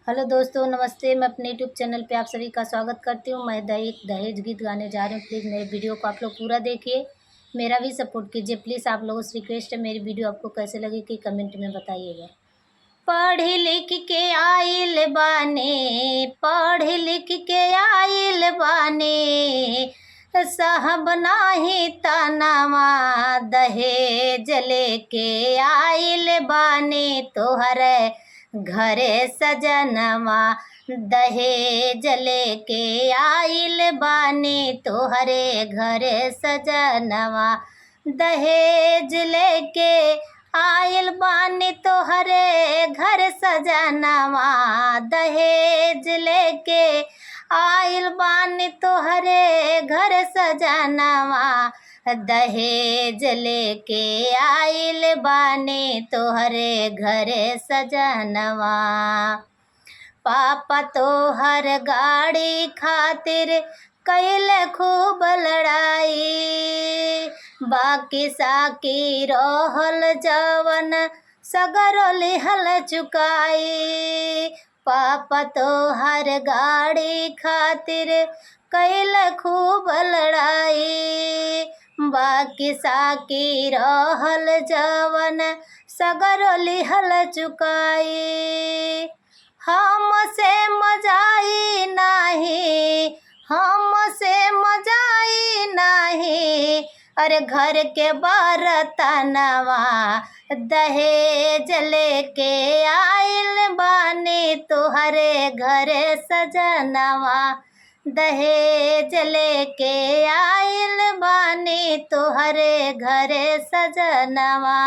Hello दोस्तों, नमस्ते। मैं अपने यूट्यूब चैनल पे आप सभी का स्वागत करती हूँ। मैं दहेज गीत गाने जा रही हूँ। प्लीज़ मेरे वीडियो को आप लोग पूरा देखिए, मेरा भी सपोर्ट कीजिए। प्लीज़ आप लोगों से रिक्वेस्ट है, मेरी वीडियो आपको कैसे लगी कि कमेंट में बताइएगा। पढ़ लिख के आइल बाने, पढ़ लिख के आइल बाने, साहब नाही तनावा, दहेज लेके आइल बाने तोहरे घरे सजनवा, दहेज लेके आइल बाने तोहरे घरे सजनवा, दहेज लेके आइल बानी तोहरे घर सजनवा, दहेज लेके आइल बानी तोहरे घर सजनवा, दहेज लेके आइल बानी तोहरे घरे सजनवा। पापा तोहर गाड़ी खातिर कैल खूब लड़ाई, बाकी साकी रहल जवन सगरो लिहल चुकाई। पापा तोहर गाड़ी खातिर कैल खूब लड़ाई, बाकी साकी रहल जवन सगरो लिहल चुकाई। हमसे मजाई नाही, हमसे मजाई नाही, अरे घर के बरतनवा, दहेज लेके आइल बानी तोहरे घरे सजनवा, दहेज लेके आइल बानी तोहरे घरे सजनवा।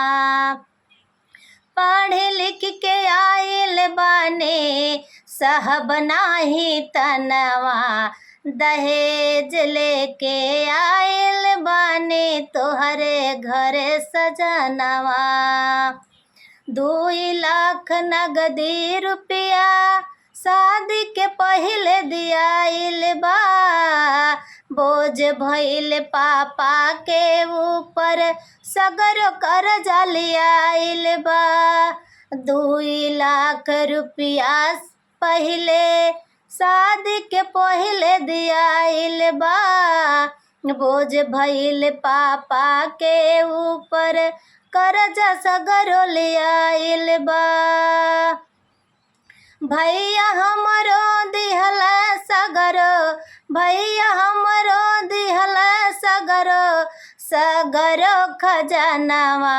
पढ़ लिख के आइल बाने, साहब नाही तनवा, दहेज लेके आइल बाने तोहरे घरे सजनवा। 2 लाख नगदी रुपया शादी के पहिले दियाइल बा, बोझ भइल पापा के ऊपर सगरो कर्जा लियाइल बा। 2 लाख रुपया पहिले शादी के पहिले दियाइल बा, बोझ भइल पापा के ऊपर कर्जा सगरो लियाइल बा। भैया हमरो दिहल सगरो, भैया हमरो दिहल सगरो, सगरो खजनवा,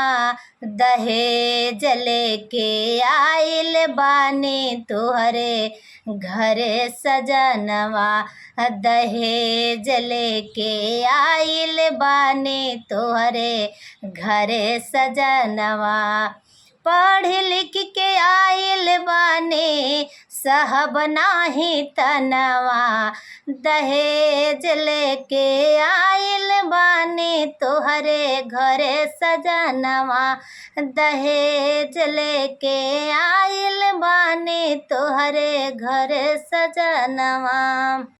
दहेज लेके आइल बानी तोहरे घरे सजनवा, दहेज लेके आइल बानी तोहरे घरे सजनवा। पढ़ लिख के आइल बानी, साहब नाही तनवा, दहेज लेके आइल बानी तोहरे घरे सजनवा, दहेज लेके आइल बानी तोहरे घरे सजनवा।